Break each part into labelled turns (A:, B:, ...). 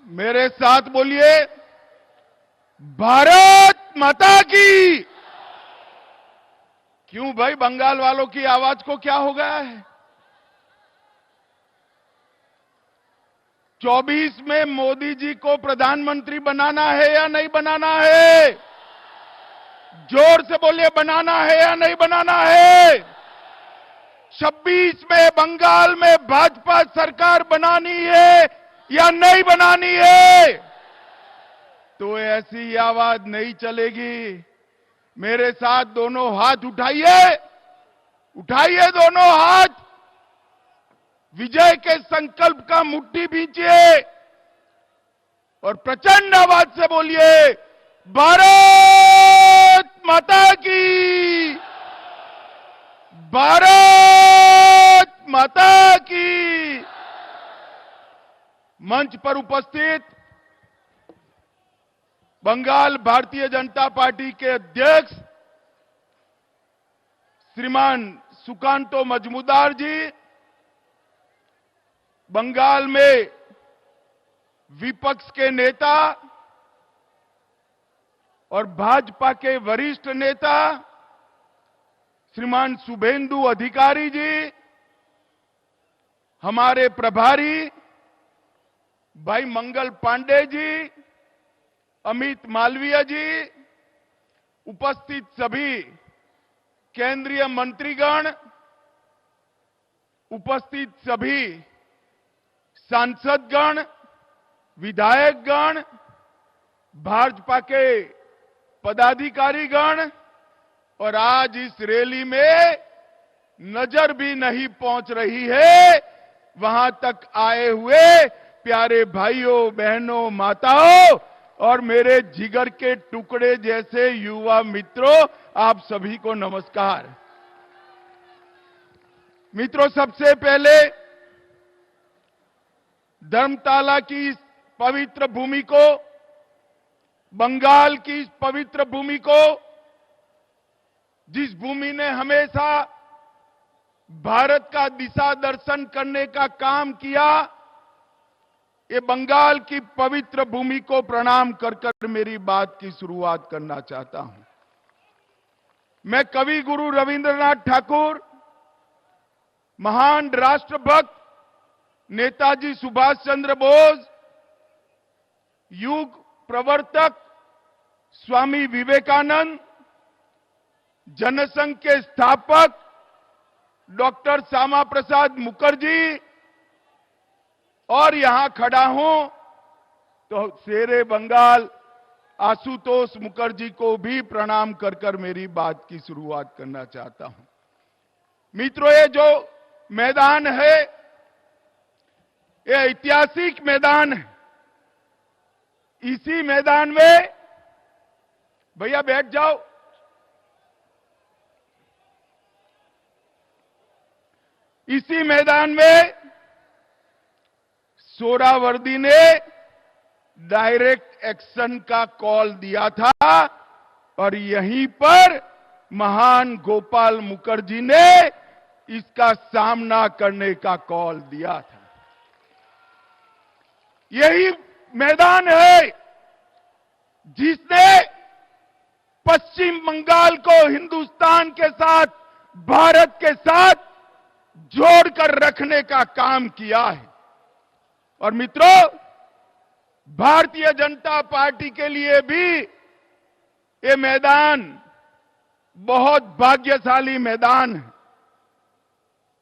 A: मेरे साथ बोलिए, भारत माता की। क्यों भाई, बंगाल वालों की आवाज को क्या हो गया है? 24 में मोदी जी को प्रधानमंत्री बनाना है या नहीं बनाना है? जोर से बोलिए, बनाना है या नहीं बनाना है? 26 में बंगाल में भाजपा सरकार बनानी है या नहीं बनानी है? तो ऐसी आवाज नहीं चलेगी। मेरे साथ दोनों हाथ उठाइए, उठाइए दोनों हाथ, विजय के संकल्प का मुट्ठी भींचिए और प्रचंड आवाज से बोलिए, भारत माता की, भारत माता की। मंच पर उपस्थित बंगाल भारतीय जनता पार्टी के अध्यक्ष श्रीमान सुकांतो मजूमदार जी, बंगाल में विपक्ष के नेता और भाजपा के वरिष्ठ नेता श्रीमान शुभेंदु अधिकारी जी, हमारे प्रभारी भाई मंगल पांडे जी, अमित मालवीय जी, उपस्थित सभी केंद्रीय मंत्रीगण, उपस्थित सभी सांसदगण, विधायकगण, भाजपा के पदाधिकारीगण और आज इस रैली में नजर भी नहीं पहुंच रही है वहां तक आए हुए प्यारे भाइयों बहनों माताओं और मेरे जिगर के टुकड़े जैसे युवा मित्रों, आप सभी को नमस्कार। मित्रों, सबसे पहले धर्मताला की इस पवित्र भूमि को, बंगाल की इस पवित्र भूमि को, जिस भूमि ने हमेशा भारत का दिशा दर्शन करने का काम किया, ये बंगाल की पवित्र भूमि को प्रणाम कर कर मेरी बात की शुरुआत करना चाहता हूं। मैं कवि गुरु रविंद्रनाथ ठाकुर, महान राष्ट्रभक्त नेताजी सुभाष चंद्र बोस, युग प्रवर्तक स्वामी विवेकानंद, जनसंघ के स्थापक डॉक्टर श्यामा प्रसाद मुखर्जी और यहां खड़ा हूं तो शेरे बंगाल आशुतोष मुखर्जी को भी प्रणाम कर कर मेरी बात की शुरुआत करना चाहता हूं। मित्रों, ये जो मैदान है ये ऐतिहासिक मैदान है। इसी मैदान में, भैया बैठ जाओ, इसी मैदान में सोहरावर्दी ने डायरेक्ट एक्शन का कॉल दिया था और यहीं पर महान गोपाल मुखर्जी ने इसका सामना करने का कॉल दिया था। यही मैदान है जिसने पश्चिम बंगाल को हिंदुस्तान के साथ, भारत के साथ जोड़कर रखने का काम किया है। और मित्रों, भारतीय जनता पार्टी के लिए भी ये मैदान बहुत भाग्यशाली मैदान है।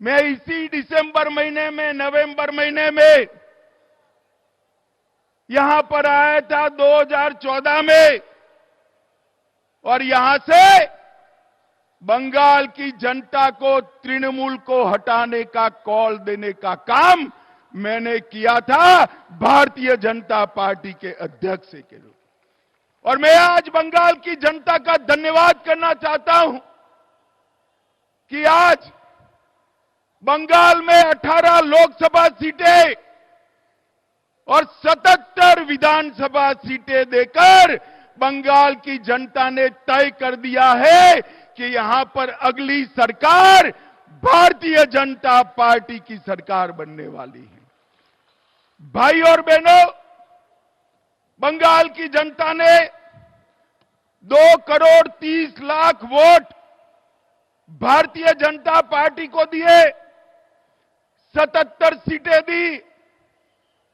A: मैं इसी दिसंबर महीने में, नवंबर महीने में यहां पर आया था 2014 में और यहां से बंगाल की जनता को, तृणमूल को हटाने का कॉल देने का काम मैंने किया था भारतीय जनता पार्टी के अध्यक्ष के रूप में। और मैं आज बंगाल की जनता का धन्यवाद करना चाहता हूं कि आज बंगाल में 18 लोकसभा सीटें और 77 विधानसभा सीटें देकर बंगाल की जनता ने तय कर दिया है कि यहां पर अगली सरकार भारतीय जनता पार्टी की सरकार बनने वाली है। भाई और बहनों, बंगाल की जनता ने 2,30,00,000 वोट भारतीय जनता पार्टी को दिए, 77 सीटें दी।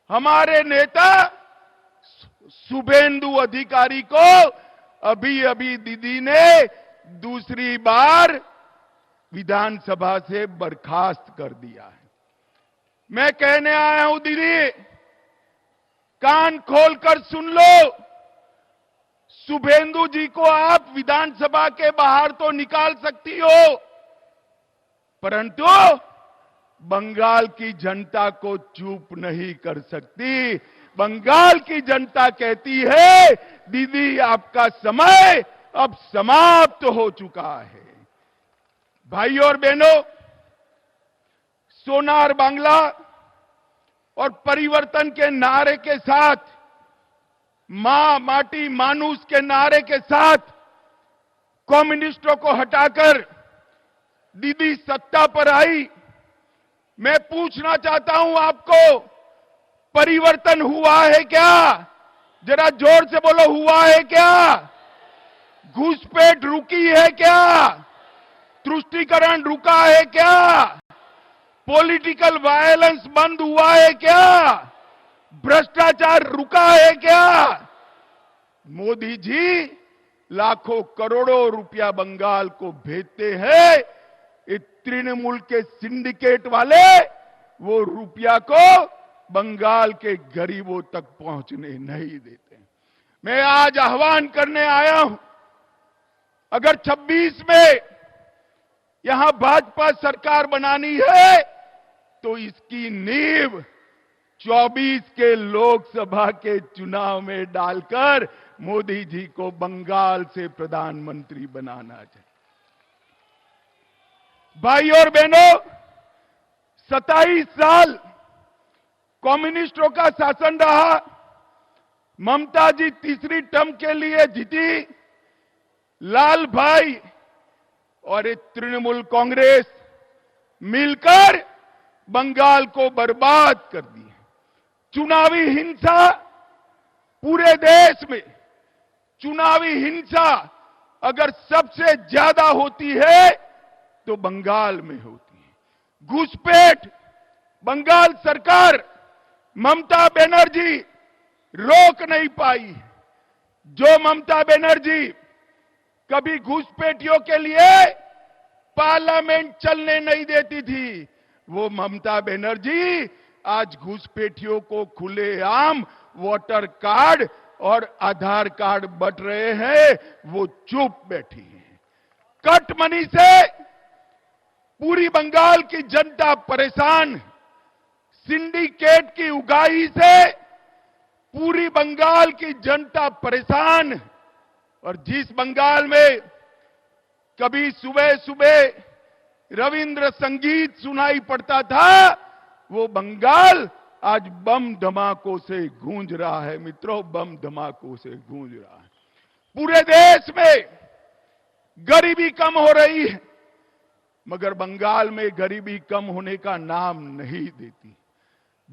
A: हमारे नेता शुभेंदु अधिकारी को अभी अभी दीदी ने दूसरी बार विधानसभा से बर्खास्त कर दिया है। मैं कहने आया हूं दीदी, कान खोलकर सुन लो। शुभेंदु जी को आप विधानसभा के बाहर तो निकाल सकती हो, परंतु बंगाल की जनता को चुप नहीं कर सकती। बंगाल की जनता कहती है दीदी आपका समय अब समाप्त हो चुका है। भाइयों और बहनों, सोनार बांग्ला और परिवर्तन के नारे के साथ, मां माटी मानुस के नारे के साथ कम्युनिस्टों को हटाकर दीदी सत्ता पर आई। मैं पूछना चाहता हूं आपको, परिवर्तन हुआ है क्या? जरा जोर से बोलो, हुआ है क्या? घुसपैठ रुकी है क्या? तुष्टीकरण रुका है क्या? पॉलिटिकल वायलेंस बंद हुआ है क्या? भ्रष्टाचार रुका है क्या? मोदी जी लाखों करोड़ों रुपया बंगाल को भेजते हैं, ये तृणमूल के सिंडिकेट वाले वो रुपया को बंगाल के गरीबों तक पहुंचने नहीं देते। मैं आज आह्वान करने आया हूं, अगर 26 में यहां भाजपा सरकार बनानी है तो इसकी नींव 24 के लोकसभा के चुनाव में डालकर मोदी जी को बंगाल से प्रधानमंत्री बनाना चाहिए। भाई और बहनों, 27 साल कम्युनिस्टों का शासन रहा। ममता जी तीसरी टर्म के लिए जीती। लाल भाई और ये तृणमूल कांग्रेस मिलकर बंगाल को बर्बाद कर दी। चुनावी हिंसा पूरे देश में, चुनावी हिंसा अगर सबसे ज्यादा होती है तो बंगाल में होती है। घुसपैठ बंगाल सरकार ममता बनर्जी रोक नहीं पाई। जो ममता बनर्जी कभी घुसपैठियों के लिए पार्लियामेंट चलने नहीं देती थी, वो ममता बनर्जी आज घुसपैठियों को खुलेआम वोटर कार्ड और आधार कार्ड बंट रहे हैं, वो चुप बैठी है। कट मनी से पूरी बंगाल की जनता परेशान, सिंडिकेट की उगाही से पूरी बंगाल की जनता परेशान। और जिस बंगाल में कभी सुबह सुबह रविंद्र संगीत सुनाई पड़ता था, वो बंगाल आज बम धमाकों से गूंज रहा है। मित्रों, बम धमाकों से गूंज रहा है। पूरे देश में गरीबी कम हो रही है, मगर बंगाल में गरीबी कम होने का नाम नहीं देती।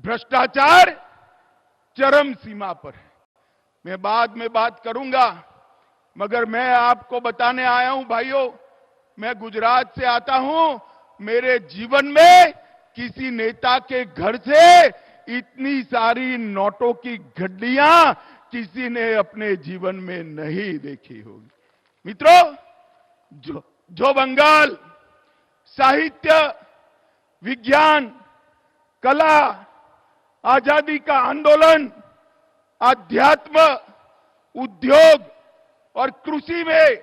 A: भ्रष्टाचार चरम सीमा पर है। मैं बाद में बात करूंगा, मगर मैं आपको बताने आया हूं भाइयों, मैं गुजरात से आता हूं। मेरे जीवन में किसी नेता के घर से इतनी सारी नोटों की गड्डियां किसी ने अपने जीवन में नहीं देखी होगी। मित्रों, जो बंगाल साहित्य, विज्ञान, कला, आजादी का आंदोलन, आध्यात्म, उद्योग और कृषि में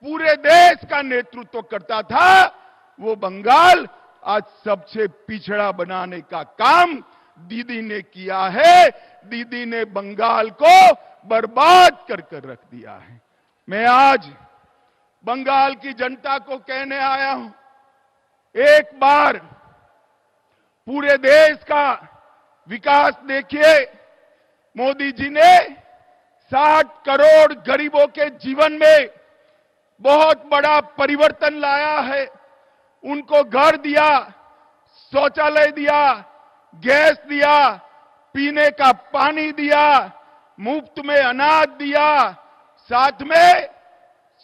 A: पूरे देश का नेतृत्व करता था, वो बंगाल आज सबसे पिछड़ा बनाने का काम दीदी ने किया है। दीदी ने बंगाल को बर्बाद कर रख दिया है। मैं आज बंगाल की जनता को कहने आया हूं, एक बार पूरे देश का विकास देखिए। मोदी जी ने 60 करोड़ गरीबों के जीवन में बहुत बड़ा परिवर्तन लाया है। उनको घर दिया, शौचालय दिया, गैस दिया, पीने का पानी दिया, मुफ्त में अनाज दिया, साथ में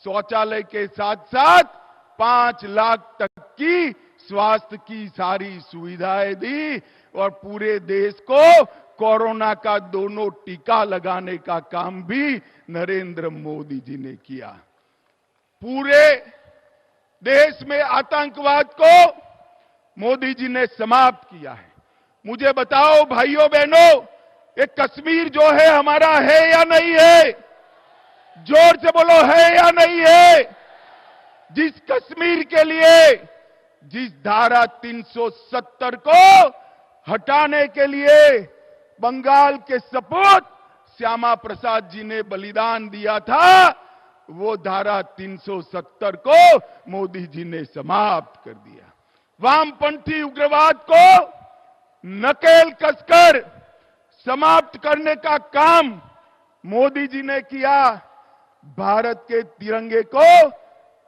A: शौचालय के साथ साथ 5 लाख तक की स्वास्थ्य की सारी सुविधाएं दी और पूरे देश को कोरोना का दोनों टीका लगाने का काम भी नरेंद्र मोदी जी ने किया। पूरे देश में आतंकवाद को मोदी जी ने समाप्त किया है। मुझे बताओ भाइयों बहनों, ये कश्मीर जो है हमारा है या नहीं है? जोर से बोलो, है या नहीं है? जिस कश्मीर के लिए जिस धारा 370 को हटाने के लिए बंगाल के सपूत श्यामा प्रसाद जी ने बलिदान दिया था, वो धारा 370 को मोदी जी ने समाप्त कर दिया। वामपंथी उग्रवाद को नकेल कसकर समाप्त करने का काम मोदी जी ने किया। भारत के तिरंगे को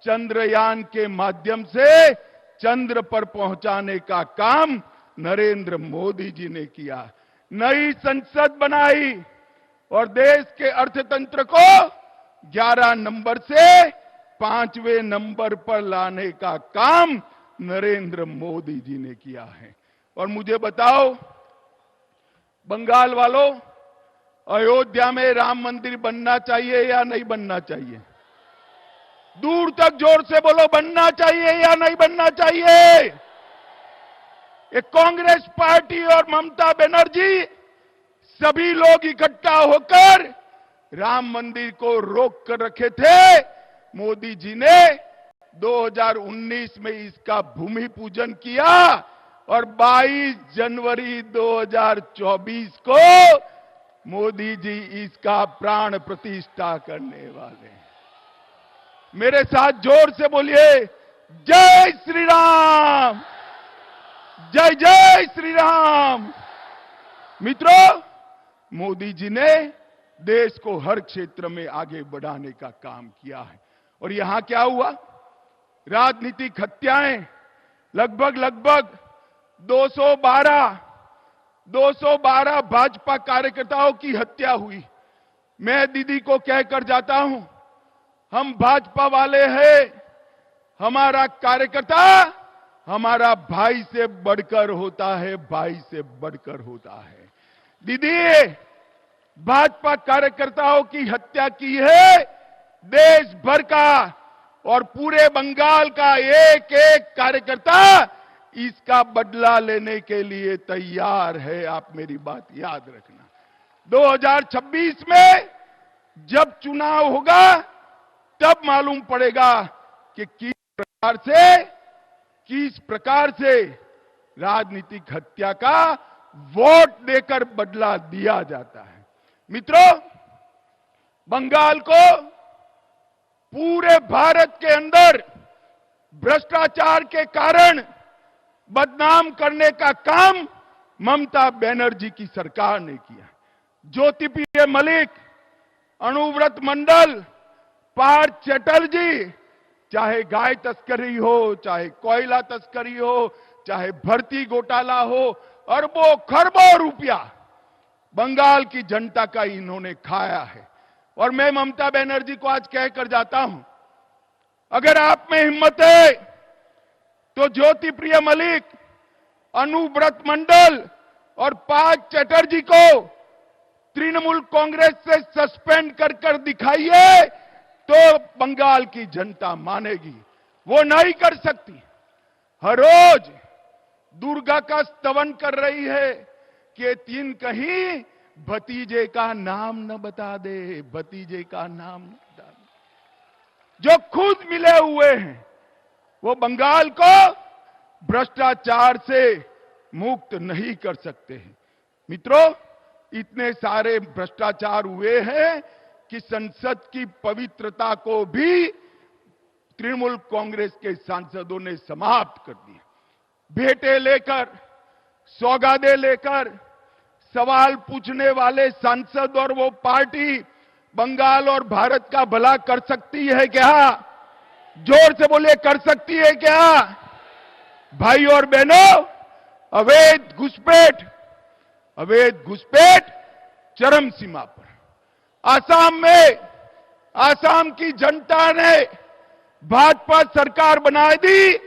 A: चंद्रयान के माध्यम से चंद्र पर पहुंचाने का काम नरेंद्र मोदी जी ने किया। नई संसद बनाई और देश के अर्थतंत्र को 11 नंबर से 5वें नंबर पर लाने का काम नरेंद्र मोदी जी ने किया है। और मुझे बताओ बंगाल वालों, अयोध्या में राम मंदिर बनना चाहिए या नहीं बनना चाहिए? दूर तक जोर से बोलो, बनना चाहिए या नहीं बनना चाहिए? एक कांग्रेस पार्टी और ममता बनर्जी सभी लोग इकट्ठा होकर राम मंदिर को रोक कर रखे थे। मोदी जी ने 2019 में इसका भूमि पूजन किया और 22 जनवरी 2024 को मोदी जी इसका प्राण प्रतिष्ठा करने वाले हैं। मेरे साथ जोर से बोलिए, जय श्री राम, जय जय श्री राम। मित्रों, मोदी जी ने देश को हर क्षेत्र में आगे बढ़ाने का काम किया है। और यहां क्या हुआ? राजनीतिक हत्याएं लगभग 212 भाजपा कार्यकर्ताओं की हत्या हुई। मैं दीदी को कहकर जाता हूं, हम भाजपा वाले हैं, हमारा कार्यकर्ता हमारा भाई से बढ़कर होता है, भाई से बढ़कर होता है। दीदी, भाजपा कार्यकर्ताओं की हत्या की है देश भर का और पूरे बंगाल का एक एक कार्यकर्ता इसका बदला लेने के लिए तैयार है। आप मेरी बात याद रखना। 2026 में जब चुनाव होगा तब मालूम पड़ेगा कि किस प्रकार से राजनीतिक हत्या का वोट देकर बदला दिया जाता है। मित्रों, बंगाल को पूरे भारत के अंदर भ्रष्टाचार के कारण बदनाम करने का काम ममता बनर्जी की सरकार ने किया। ज्योतिप्रिय मलिक, अनुव्रत मंडल, पार्थ चटर्जी, चाहे गाय तस्करी हो, चाहे कोयला तस्करी हो, चाहे भर्ती घोटाला हो, अरबों खरबों रुपया बंगाल की जनता का इन्होंने खाया है। और मैं ममता बनर्जी को आज कहकर जाता हूं, अगर आप में हिम्मत है तो ज्योतिप्रिय मलिक, अनुव्रत मंडल और पार्थ चटर्जी को तृणमूल कांग्रेस से सस्पेंड कर दिखाइए तो बंगाल की जनता मानेगी। वो नहीं कर सकती। हर रोज दुर्गा का स्तवन कर रही है कि तीन कहीं भतीजे का नाम न बता दे, भतीजे का नाम न बता दे। जो खुद मिले हुए हैं वो बंगाल को भ्रष्टाचार से मुक्त नहीं कर सकते हैं। मित्रों, इतने सारे भ्रष्टाचार हुए हैं कि संसद की पवित्रता को भी तृणमूल कांग्रेस के सांसदों ने समाप्त कर दिया। भेंटे लेकर, सौगादे लेकर सवाल पूछने वाले सांसद और वो पार्टी बंगाल और भारत का भला कर सकती है क्या? जोर से बोलिए, कर सकती है क्या? भाई और बहनों, अवैध घुसपैठ चरम सीमा पर। आसाम की जनता ने भाजपा सरकार बना दी।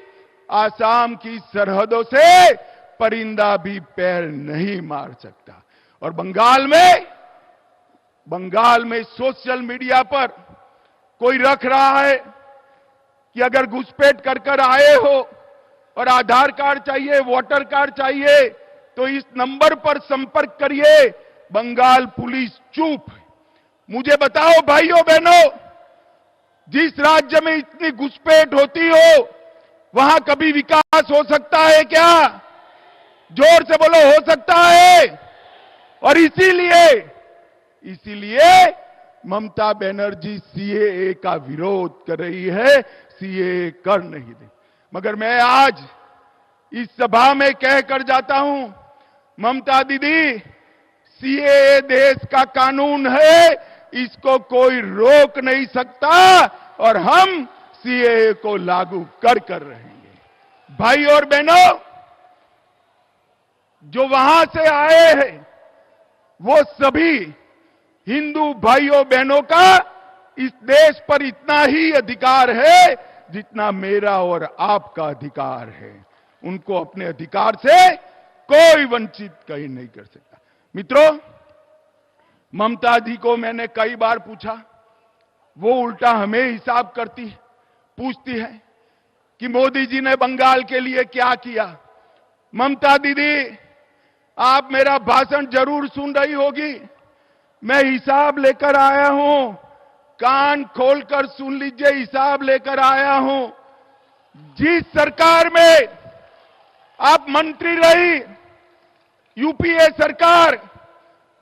A: आसाम की सरहदों से परिंदा भी पैर नहीं मार सकता। और बंगाल में सोशल मीडिया पर कोई रख रहा है कि अगर घुसपैठ कर आए हो और आधार कार्ड चाहिए, वोटर कार्ड चाहिए, तो इस नंबर पर संपर्क करिए। बंगाल पुलिस चुप। मुझे बताओ भाइयों बहनों, जिस राज्य में इतनी घुसपैठ होती हो, वहां कभी विकास हो सकता है क्या? जोर से बोलो, हो सकता है? और इसीलिए ममता बनर्जी सीएए का विरोध कर रही है, सीएए कर नहीं दे। मगर मैं आज इस सभा में कहकर जाता हूं, ममता दीदी, सीएए देश का कानून है, इसको कोई रोक नहीं सकता और हम सीएए को लागू कर रहेंगे। भाई और बहनों, जो वहां से आए हैं वो सभी हिंदू भाइयों बहनों का इस देश पर इतना ही अधिकार है जितना मेरा और आपका अधिकार है। उनको अपने अधिकार से कोई वंचित कहीं नहीं कर सकता। मित्रों, ममता जी को मैंने कई बार पूछा, वो उल्टा हमें हिसाब पूछती है कि मोदी जी ने बंगाल के लिए क्या किया। ममता दीदी, आप मेरा भाषण जरूर सुन रही होगी। मैं हिसाब लेकर आया हूं, कान खोलकर सुन लीजिए, हिसाब लेकर आया हूं। जिस सरकार में आप मंत्री रही, यूपीए सरकार,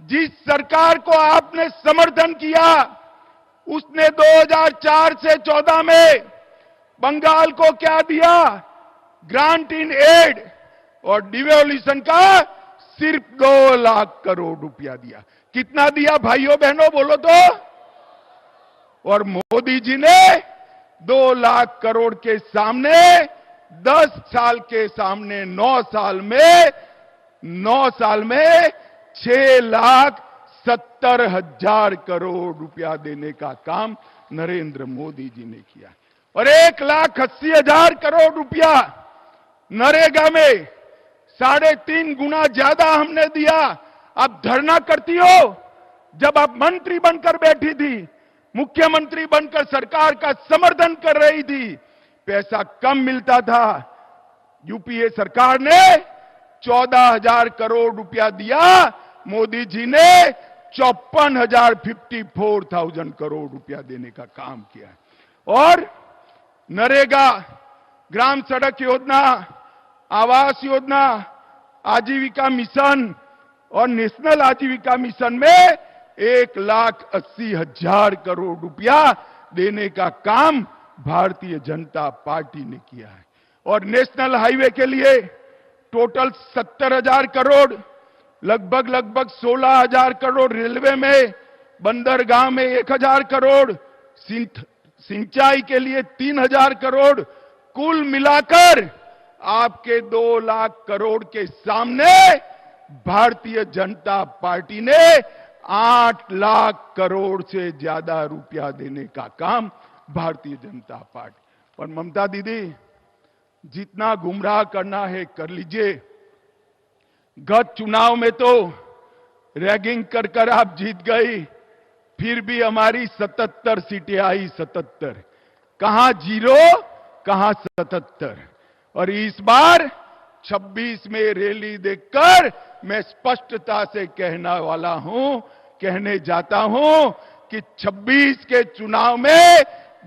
A: जिस सरकार को आपने समर्थन किया, उसने 2004 से 14 में बंगाल को क्या दिया? ग्रांट इन एड और डिवोल्यूशन का सिर्फ 2 लाख करोड़ रुपया दिया। कितना दिया भाइयों बहनों, बोलो तो? और मोदी जी ने 2 लाख करोड़ के सामने 10 साल के सामने 9 साल में 6,70,000 करोड़ रुपया देने का काम नरेंद्र मोदी जी ने किया। और 1,80,000 करोड़ रुपया नरेगा में 3.5 गुना ज्यादा हमने दिया। आप धरना करती हो, जब आप मंत्री बनकर बैठी थी, मुख्यमंत्री बनकर सरकार का समर्थन कर रही थी, पैसा कम मिलता था। यूपीए सरकार ने 14,000 करोड़ रुपया दिया, मोदी जी ने 54,000 करोड़ रुपया देने का काम किया। और नरेगा, ग्राम सड़क योजना, आवास योजना, आजीविका मिशन और नेशनल आजीविका मिशन में 1,80,000 करोड़ रुपया देने का काम भारतीय जनता पार्टी ने किया है। और नेशनल हाईवे के लिए टोटल 70,000 करोड़, लगभग 16,000 करोड़ रेलवे में, बंदरगाह में 1,000 करोड़, सिंचाई के लिए 3,000 करोड़, कुल मिलाकर आपके 2 लाख करोड़ के सामने भारतीय जनता पार्टी ने 8 लाख करोड़ से ज्यादा रुपया देने का काम भारतीय जनता पार्टी। और ममता दीदी, जितना गुमराह करना है कर लीजिए। गत चुनाव में तो रैगिंग कर आप जीत गई, फिर भी हमारी 77 सीटें आई। 77, कहां 0, कहां 77। और इस बार 26 में रैली देखकर मैं स्पष्टता से कहने जाता हूं कि 26 के चुनाव में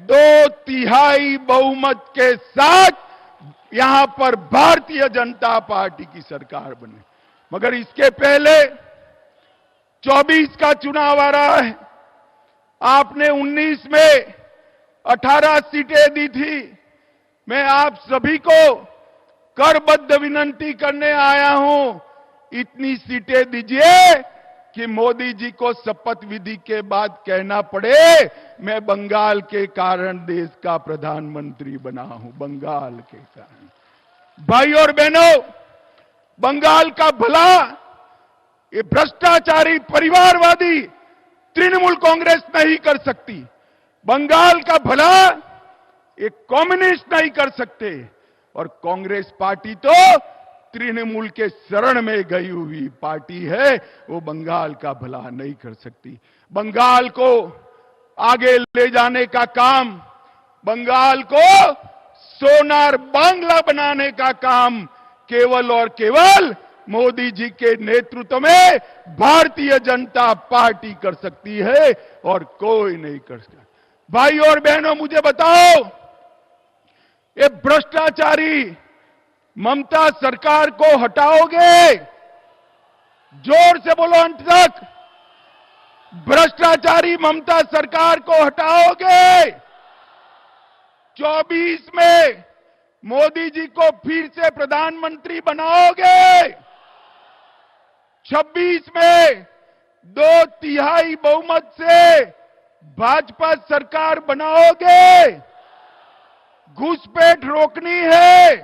A: 2/3 बहुमत के साथ यहां पर भारतीय जनता पार्टी की सरकार बने। मगर इसके पहले 24 का चुनाव आ रहा है। आपने 19 में 18 सीटें दी थी। मैं आप सभी को करबद्ध विनती करने आया हूं, इतनी सीटें दीजिए कि मोदी जी को शपथ विधि के बाद कहना पड़े, मैं बंगाल के कारण देश का प्रधानमंत्री बना हूं, बंगाल के कारण। भाई और बहनों, बंगाल का भला ये भ्रष्टाचारी परिवारवादी तृणमूल कांग्रेस नहीं कर सकती। बंगाल का भला एक कम्युनिस्ट नहीं कर सकते, और कांग्रेस पार्टी तो तृणमूल के शरण में गई हुई पार्टी है, वो बंगाल का भला नहीं कर सकती। बंगाल को आगे ले जाने का काम, बंगाल को सोनार बांग्ला बनाने का काम केवल और केवल मोदी जी के नेतृत्व में भारतीय जनता पार्टी कर सकती है, और कोई नहीं कर सकता। भाई और बहनों, मुझे बताओ, ये भ्रष्टाचारी ममता सरकार को हटाओगे? जोर से बोलो अंत तक। भ्रष्टाचारी ममता सरकार को हटाओगे? 24 में मोदी जी को फिर से प्रधानमंत्री बनाओगे? 26 में 2/3 बहुमत से भाजपा सरकार बनाओगे? घुसपैठ रोकनी है,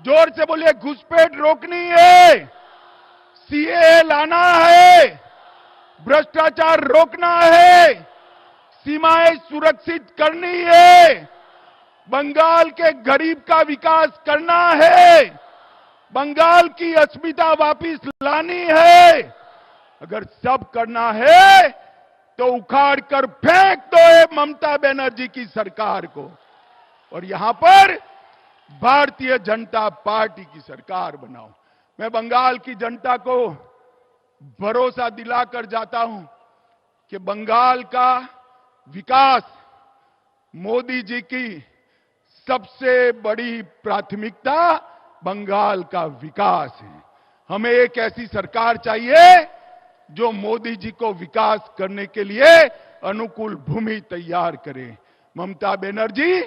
A: जोर से बोलिए, घुसपैठ रोकनी है, सीएए लाना है, भ्रष्टाचार रोकना है, सीमाएं सुरक्षित करनी है, बंगाल के गरीब का विकास करना है, बंगाल की अस्मिता वापस लानी है। अगर सब करना है तो उखाड़ कर फेंक दो ये ममता बनर्जी की सरकार को, और यहां पर भारतीय जनता पार्टी की सरकार बनाओ। मैं बंगाल की जनता को भरोसा दिलाकर जाता हूं कि बंगाल का विकास मोदी जी की सबसे बड़ी प्राथमिकता बंगाल का विकास है। हमें एक ऐसी सरकार चाहिए जो मोदी जी को विकास करने के लिए अनुकूल भूमि तैयार करे। ममता बनर्जी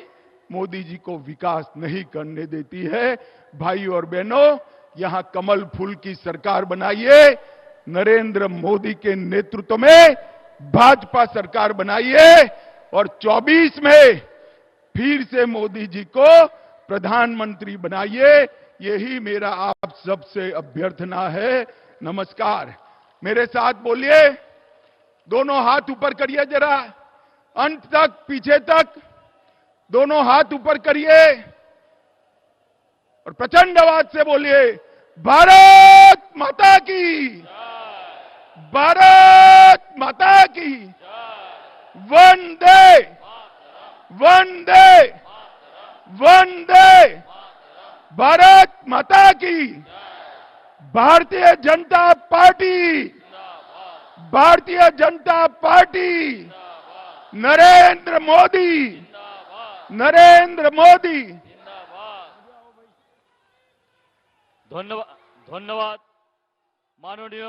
A: मोदी जी को विकास नहीं करने देती है। भाई और बहनों, यहां कमल फूल की सरकार बनाइए, नरेंद्र मोदी के नेतृत्व में भाजपा सरकार बनाइए, और 24 में फिर से मोदी जी को प्रधानमंत्री बनाइए। यही मेरा आप सबसे अभ्यर्थना है। नमस्कार। मेरे साथ बोलिए, दोनों हाथ ऊपर करिए जरा, अंत तक, पीछे तक, दोनों हाथ ऊपर करिए और प्रचंड आवाज से बोलिए, भारत माता की, भारत माता की, वंदे वंदे वंदे, भारत माता की। Bharatiya Janata party, Bharatiya Janata party, Narendra Modi, Narendra Modi.
B: धन्यवाद धन्यवाद माननीय